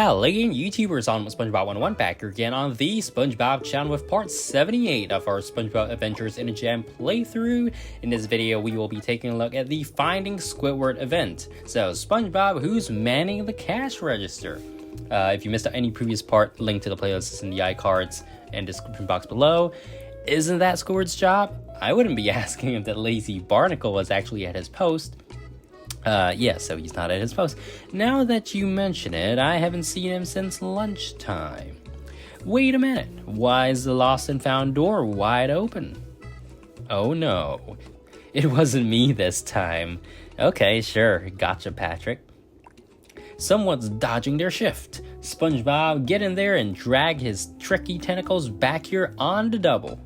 Hello again, YouTubers, on SpongeBob 101 back here again on the SpongeBob channel with part 78 of our SpongeBob Adventures in a Jam playthrough. In this video, we will be taking a look at the Finding Squidward event. So, SpongeBob, who's manning the cash register? If you missed any previous part, link to the playlist is in the iCards and description box below. Isn't that Squidward's job? I wouldn't be asking if that lazy barnacle was actually at his post. Yeah, so he's not at his post. Now that you mention it, I haven't seen him since lunchtime. Wait a minute, why is the lost and found door wide open? Oh no, it wasn't me this time. Okay, sure, gotcha, Patrick. Someone's dodging their shift. SpongeBob, get in there and drag his tricky tentacles back here on the double.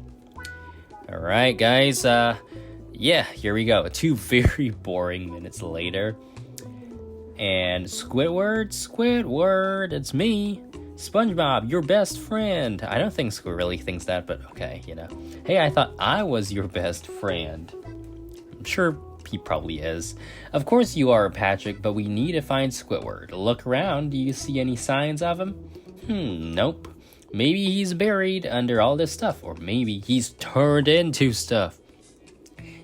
Alright, guys, yeah, here we go. 2 very boring minutes later. And Squidward, it's me. SpongeBob, your best friend. I don't think Squid really thinks that, but okay, you know. Hey, I thought I was your best friend. I'm sure he probably is. Of course you are, Patrick, but we need to find Squidward. Look around, do you see any signs of him? Nope. Maybe he's buried under all this stuff, or maybe he's turned into stuff.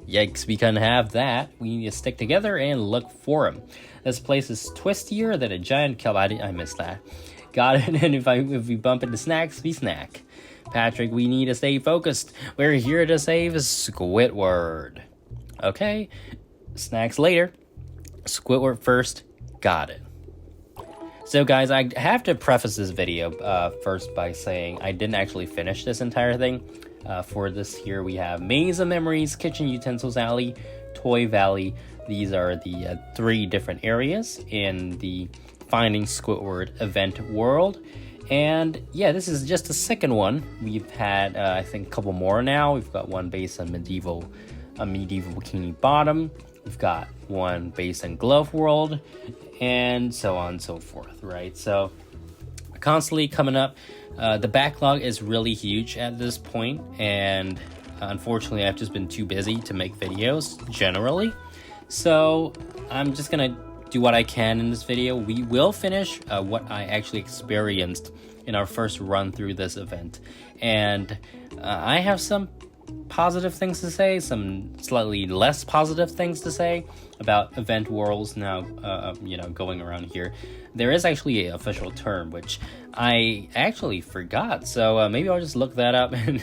Yikes, we can't have that. We need to stick together and look for him. This place is twistier than a giant kelp. I missed that. Got it, and if we bump into snacks, we snack. Patrick, we need to stay focused. We're here to save Squidward. Okay, snacks later. Squidward first. Got it. So guys, I have to preface this video first by saying I didn't actually finish this entire thing. For this here, we have Maze of Memories, Kitchen Utensils Alley, Toy Valley. These are the 3 different areas in the Finding Squidward event world. And yeah, this is just the second one. We've had, I think, a couple more now. We've got one based on medieval Bikini Bottom. We've got one based on Glove World, and so on and so forth, right? So constantly coming up. The backlog is really huge at this point, and unfortunately I've just been too busy to make videos generally. So I'm just gonna do what I can in this video. We will finish what I actually experienced in our first run through this event, and I have some positive things to say, some slightly less positive things to say about event worlds now, you know, going around here. There is actually an official term, which I actually forgot, so maybe I'll just look that up and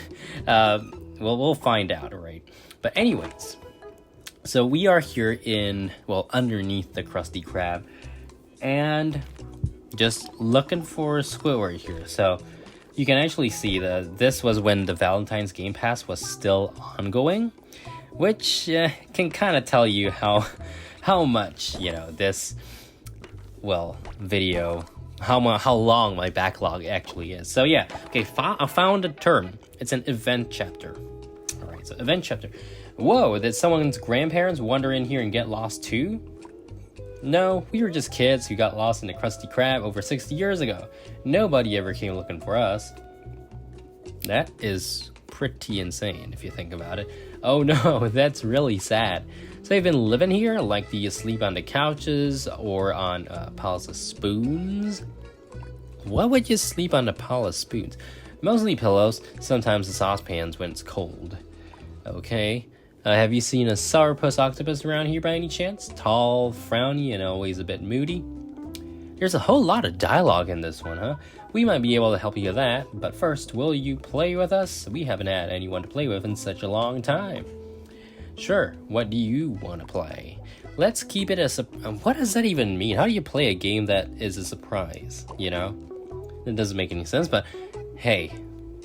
we'll find out, right? But anyways, so we are here in, well, underneath the Krusty Krab, and just looking for Squidward here. So you can actually see that this was when the Valentine's Game Pass was still ongoing, which can kind of tell you how much, you know, this, well, video, how long my backlog actually is. So yeah, okay, I found a term. It's an event chapter. All right, so event chapter. Whoa, did someone's grandparents wander in here and get lost too? No, we were just kids who got lost in the Krusty Krab over 60 years ago. Nobody ever came looking for us. That is pretty insane if you think about it. Oh no, that's really sad. So they've been living here? Like, do you sleep on the couches or on piles of spoons? What would you sleep on a pile of spoons? Mostly pillows, sometimes the saucepans when it's cold. Okay. Have you seen a sourpuss octopus around here by any chance? Tall, frowny, and always a bit moody. There's a whole lot of dialogue in this one, huh? We might be able to help you with that, but first, will you play with us? We haven't had anyone to play with in such a long time. Sure, what do you want to play? Let's keep it a what does that even mean? How do you play a game that is a surprise, you know? It doesn't make any sense, but hey,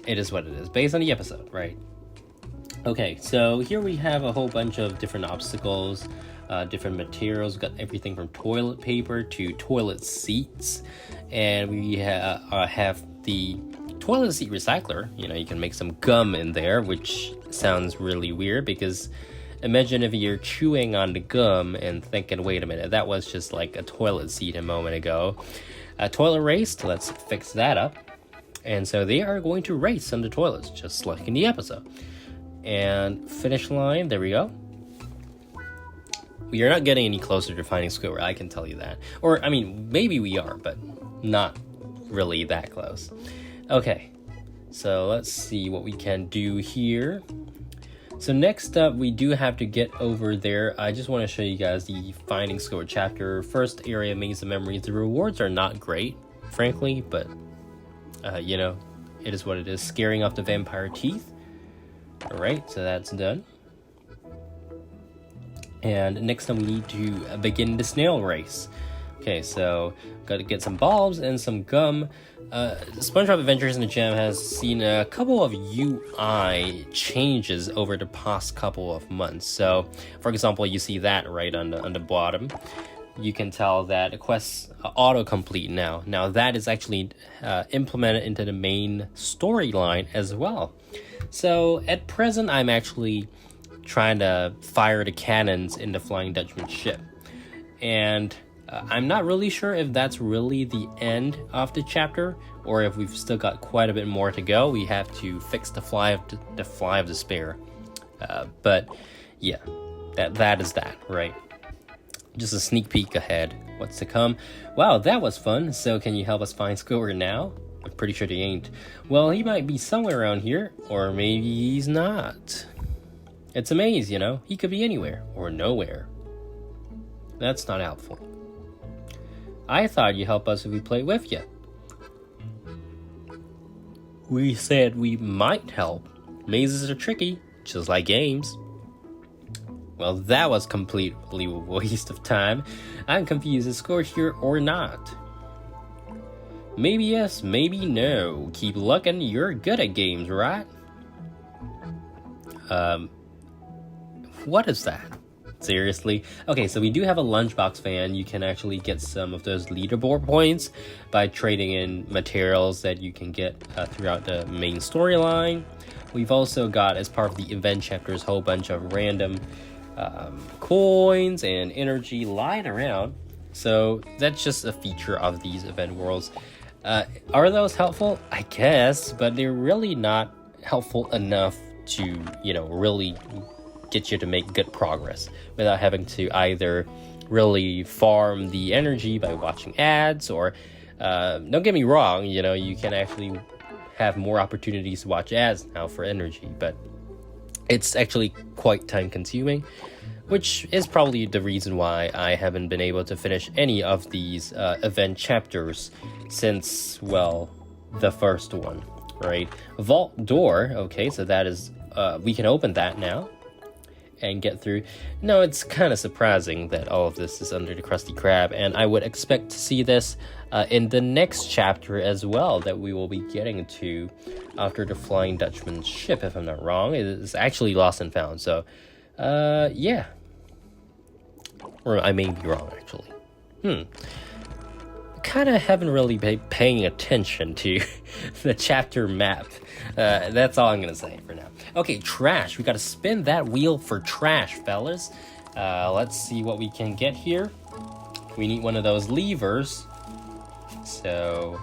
it is what it is, based on the episode, right? Okay, so here we have a whole bunch of different obstacles, different materials. We've got everything from toilet paper to toilet seats, and we have the toilet seat recycler. You know, you can make some gum in there, which sounds really weird because imagine if you're chewing on the gum and thinking, wait a minute, that was just like a toilet seat a moment ago. A toilet race, let's fix that up. And so they are going to race on the toilets, just like in the episode. And finish line, there we go. We are not getting any closer to finding Squidward, I can tell you that. Or, I mean, maybe we are, but not really that close. Okay, so let's see what we can do here. So next up, we do have to get over there. I just want to show you guys the Finding Squidward chapter. First area, Maze of Memories. The rewards are not great, frankly, but, you know, it is what it is. Scaring off the vampire teeth. Alright, so that's done. And next time we need to begin the snail race. Okay, so got to get some bulbs and some gum. SpongeBob Adventures in the Gem has seen a couple of UI changes over the past couple of months. So, for example, you see that right on the bottom. You can tell that the quests autocomplete now. Now that is actually implemented into the main storyline as well. So at present, I'm actually trying to fire the cannons in the Flying Dutchman ship. And I'm not really sure if that's really the end of the chapter, or if we've still got quite a bit more to go. We have to fix the fly of despair. But yeah, that is that, right? Just a sneak peek ahead. What's to come? Wow, that was fun. So can you help us find Squidward now? I'm pretty sure he ain't. Well, he might be somewhere around here, or maybe he's not. It's a maze, you know? He could be anywhere, or nowhere. That's not helpful. I thought you'd help us if we played with you. We said we might help. Mazes are tricky, just like games. Well, that was completely a waste of time. I'm confused, is Squidward here or not? Maybe yes, maybe no. Keep looking, you're good at games, right? What is that? Seriously? Okay, so we do have a lunchbox fan. You can actually get some of those leaderboard points by trading in materials that you can get throughout the main storyline. We've also got, as part of the event chapters, a whole bunch of random coins and energy lying around. So that's just a feature of these event worlds. Are those helpful? I guess, but they're really not helpful enough to, you know, really get you to make good progress without having to either really farm the energy by watching ads, or don't get me wrong, you know, you can actually have more opportunities to watch ads now for energy, but it's actually quite time consuming, which is probably the reason why I haven't been able to finish any of these event chapters since, well, the first one, right? Vault door, okay, so that is, we can open that now and get through. No, it's kind of surprising that all of this is under the Krusty Krab, and I would expect to see this in the next chapter as well, that we will be getting to after the Flying Dutchman's ship, if I'm not wrong. It is actually lost and found, so yeah. Or I may be wrong, actually. Kind of haven't really been paying attention to the chapter map. That's all I'm gonna say for now. Okay, trash. We gotta spin that wheel for trash, fellas. Let's see what we can get here. We need one of those levers. So,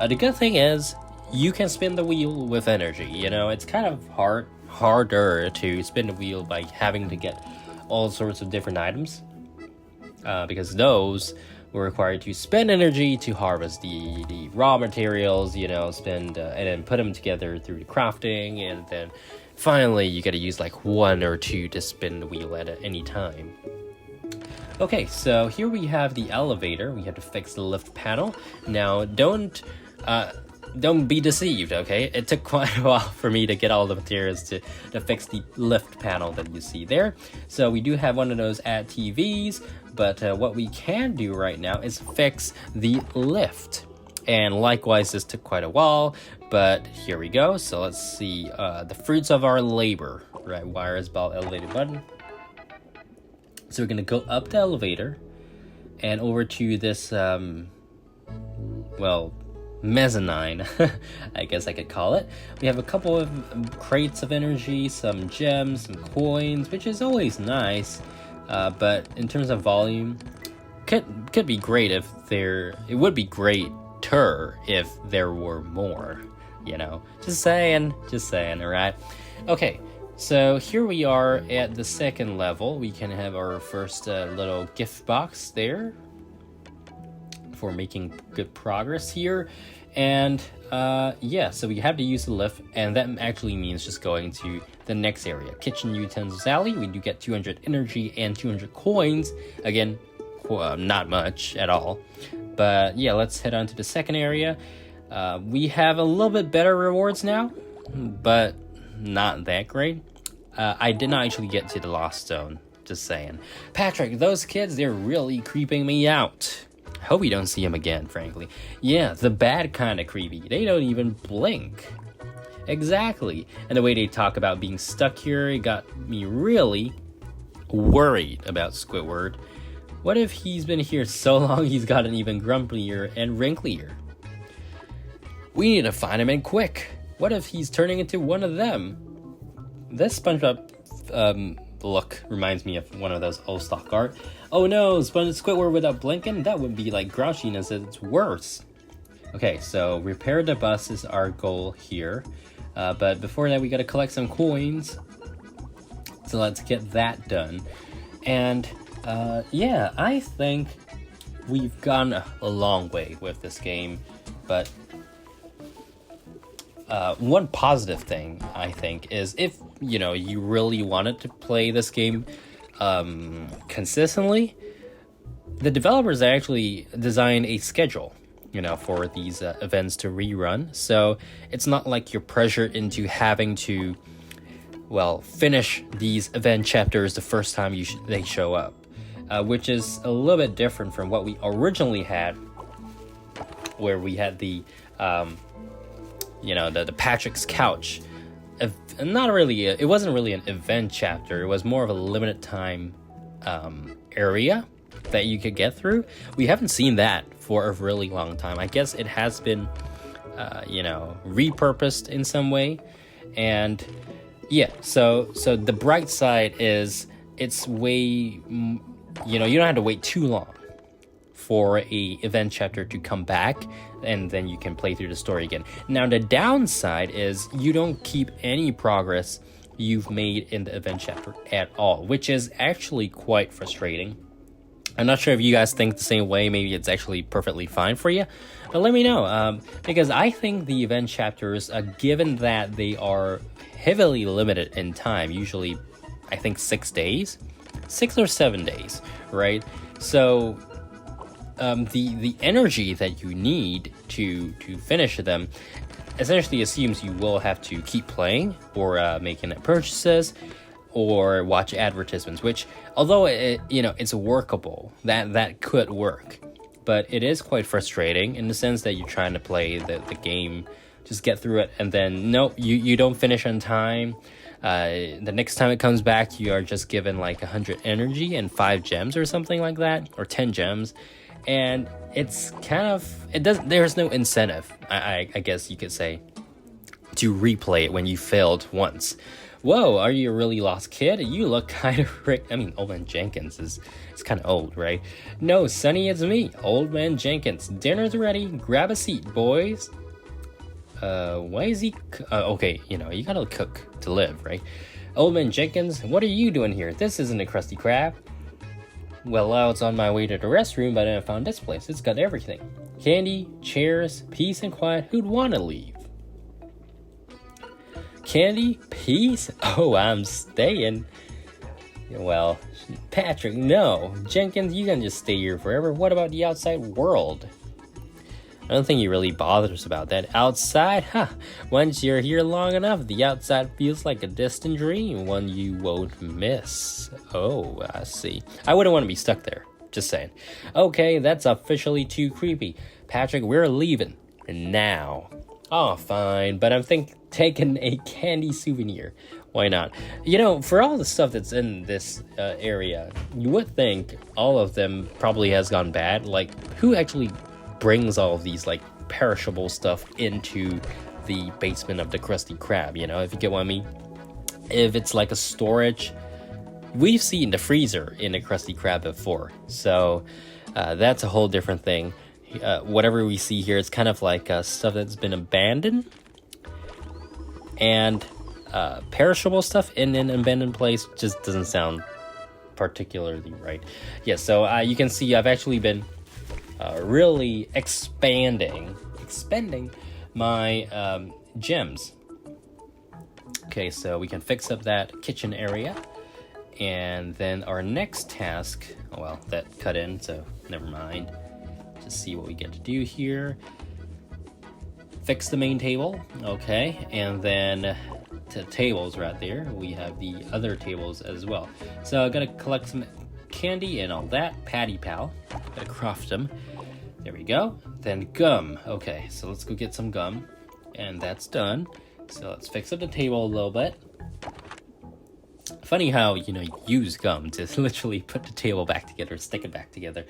the good thing is, you can spin the wheel with energy. You know, it's kind of harder to spin the wheel by having to get all sorts of different items. Because those were required to spend energy to harvest the raw materials, you know, and then put them together through the crafting, and then finally you gotta use like 1 or 2 to spin the wheel at any time. Okay, so here we have the elevator. We have to fix the lift panel. Now, don't be deceived, okay? It took quite a while for me to get all the materials to fix the lift panel that you see there. So we do have one of those at TVs, but what we can do right now is fix the lift. And likewise, this took quite a while, but here we go. So let's see the fruits of our labor, right? Wire is about elevated button. So we're gonna go up the elevator and over to this, well, mezzanine, I guess I could call it. We have a couple of crates of energy, some gems, some coins, which is always nice. But in terms of volume, could be great if it would be greater if there were more, you know, just saying, all right? Okay, so here we are at the second level. We can have our first little gift box there. for making good progress here. And yeah, so we have to use the lift, and that actually means just going to the next area, Kitchen Utensils Alley. We do get 200 energy and 200 coins. Again, not much at all. But yeah, let's head on to the second area. We have a little bit better rewards now, but not that great. I did not actually get to the Lost Zone, just saying. Patrick, those kids, they're really creeping me out. Hope we don't see him again, frankly. Yeah, the bad kind of creepy. They don't even blink. Exactly. And the way they talk about being stuck here, it got me really worried about Squidward. What if he's been here so long he's gotten even grumpier and wrinklier? We need to find him, and quick. What if he's turning into one of them? This SpongeBob look reminds me of one of those old stock art. Oh no, Squidward without blinking? That would be like grouchiness at its worst. Okay, so repair the bus is our goal here. But before that, we gotta collect some coins. So let's get that done. And yeah, I think we've gone a long way with this game. But one positive thing, I think, is if, you know, you really wanted to play this game consistently, the developers actually designed a schedule, you know, for these events to rerun. So it's not like you're pressured into having to, well, finish these event chapters the first time they show up, which is a little bit different from what we originally had, where we had the you know, the Patrick's Couch. Not really, it wasn't really an event chapter. It was more of a limited time area that you could get through. We haven't seen that for a really long time. I guess it has been, you know, repurposed in some way. And yeah, so the bright side is it's way, you know, you don't have to wait too long for a event chapter to come back, and then you can play through the story again. Now, the downside is you don't keep any progress you've made in the event chapter at all, which is actually quite frustrating. I'm not sure if you guys think the same way. Maybe it's actually perfectly fine for you, but let me know, because I think the event chapters, given that they are heavily limited in time, usually I think 6 days, 6 or 7 days, right? So the energy that you need to finish them essentially assumes you will have to keep playing or making purchases or watch advertisements, which, although you know, it's workable, that could work, but it is quite frustrating in the sense that you're trying to play the game, just get through it, and then nope, you don't finish on time. The next time it comes back, you are just given like 100 energy and 5 gems or something like that, or 10 gems. And it's kind of, there's no incentive, I guess you could say, to replay it when you failed once. Whoa, are you a really lost kid? You look kind of I mean, Old Man Jenkins is kind of old, right? No, Sonny, it's me, Old Man Jenkins. Dinner's ready. Grab a seat, boys. Why is he... okay, you know, you gotta cook to live, right? Old Man Jenkins, what are you doing here? This isn't a Krusty Krab. Well, I was on my way to the restroom, but I found this place. It's got everything. Candy, chairs, peace and quiet. Who'd want to leave? Candy, peace? Oh, I'm staying. Well, Patrick, no. Jenkins, you can just stay here forever. What about the outside world? I don't think he really bothers about that. Outside? Huh. Once you're here long enough, the outside feels like a distant dream, one you won't miss. Oh, I see. I wouldn't want to be stuck there. Just saying. Okay, that's officially too creepy. Patrick, we're leaving. Now. Oh, fine, but I'm taking a candy souvenir. Why not? You know, for all the stuff that's in this area, you would think all of them probably has gone bad. Like, who actually brings all of these like perishable stuff into the basement of the Krusty Krab, you know, if you get what I mean? If it's like a storage, we've seen the freezer in the Krusty Krab before, so that's a whole different thing. Whatever we see here, it's kind of like stuff that's been abandoned, and perishable stuff in an abandoned place just doesn't sound particularly right. Yeah, so you can see I've actually been really expanding my gems. Okay, so we can fix up that kitchen area. And then our next task, well, that cut in, so never mind. Just see what we get to do here. Fix the main table, okay, and then the tables right there. We have the other tables as well. So I gotta collect some candy and all that. Patty Pal, gotta craft them. There we go. Then gum. Okay, so let's go get some gum, and that's done. So let's fix up the table a little bit. Funny how, you use gum to literally put the table back together, stick it back together.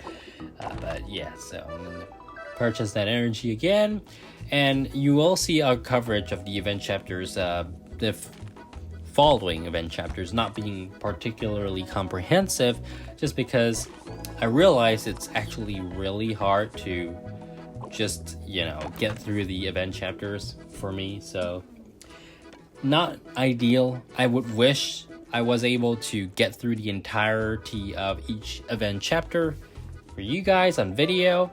But yeah, so I'm gonna purchase that energy again. And you will see our coverage of the event chapters, the following event chapters not being particularly comprehensive, just because I realize it's actually really hard to just, get through the event chapters for me. So not ideal. I would wish I was able to get through the entirety of each event chapter for you guys on video,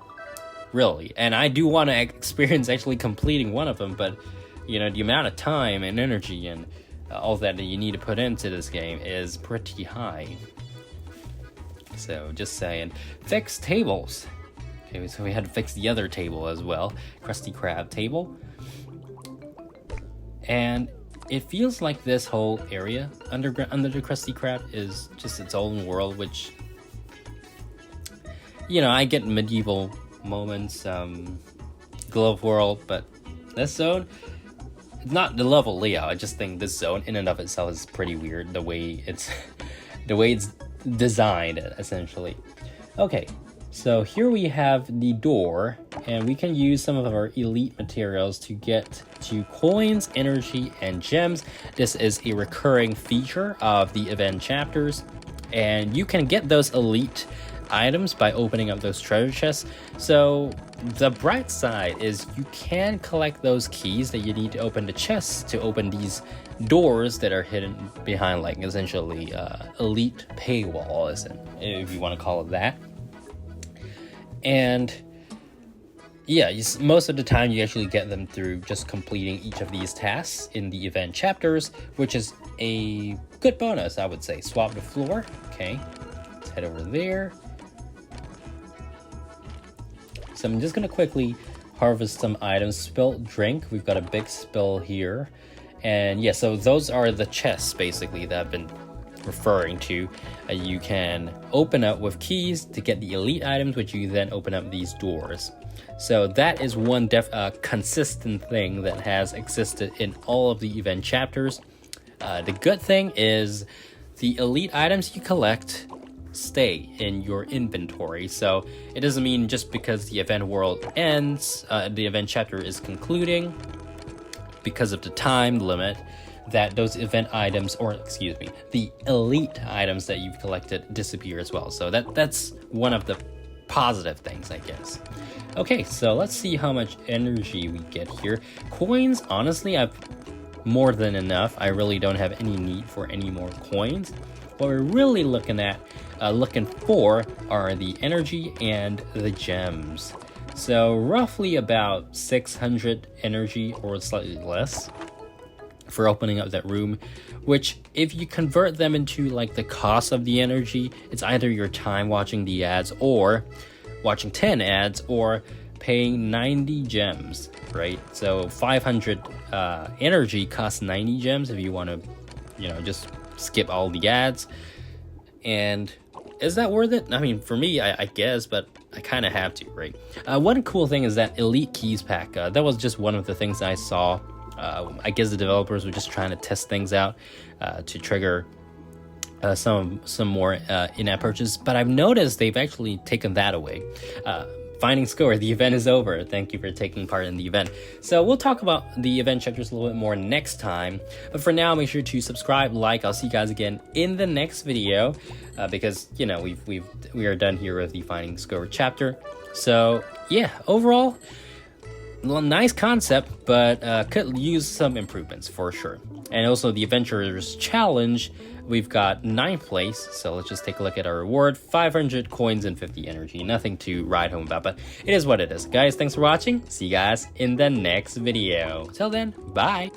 really. And I do want to experience actually completing one of them, but the amount of time and energy and all that you need to put into this game is pretty high. So just saying. Fix tables. Okay, so we had to fix the other table as well, Krusty Krab table. And it feels like this whole area under the Krusty Krab is just its own world, which, I get medieval moments, Glove World, but this zone, it's not the level layout. I just think this zone in and of itself is pretty weird, the way it's designed, essentially. Okay, so here we have the door, and we can use some of our elite materials to get to coins, energy, and gems. This is a recurring feature of the event chapters, and you can get those elite items by opening up those treasure chests. So the bright side is you can collect those keys that you need to open the chests to open these doors that are hidden behind, like, essentially elite paywall, if you want to call it that. And yeah, most of the time you actually get them through just completing each of these tasks in the event chapters, which is a good bonus, I would say. Swap the floor. Okay, let's head over there. So I'm just gonna quickly harvest some items. Spilled drink, we've got a big spill here. And yeah, so those are the chests basically that I've been referring to. You can open up with keys to get the elite items, which you then open up these doors. So that is one consistent thing that has existed in all of the event chapters. The good thing is the elite items you collect stay in your inventory. So it doesn't mean just because the event world ends, the event chapter is concluding because of the time limit, that those event items, or excuse me, the elite items that you've collected disappear as well. So that's one of the positive things, I guess. Okay, so let's see how much energy we get here. Coins, honestly, I've more than enough. I really don't have any need for any more coins. What we're really looking for are the energy and the gems. So roughly about 600 energy or slightly less for opening up that room, which if you convert them into like the cost of the energy, it's either your time watching the ads or watching 10 ads or paying 90 gems, right? So 500 energy costs 90 gems if you want to, just skip all the ads. And is that worth it? I mean, for me, I guess, but I kind of have to, right? One cool thing is that Elite Keys pack. That was just one of the things I saw. I guess the developers were just trying to test things out to trigger some more in-app purchases. But I've noticed they've actually taken that away. Finding score, the event is over. Thank you for taking part in the event. So we'll talk about the event chapters a little bit more next time. But for now, make sure to subscribe, like. I'll see you guys again in the next video because we are done here with the Finding Score chapter. So yeah, overall, well, nice concept, but could use some improvements for sure. And also the Adventurers Challenge, we've got 9th place, so let's just take a look at our reward. 500 coins and 50 energy. Nothing to write home about, but it is what it is. Guys, thanks for watching. See you guys in the next video. Till then, bye!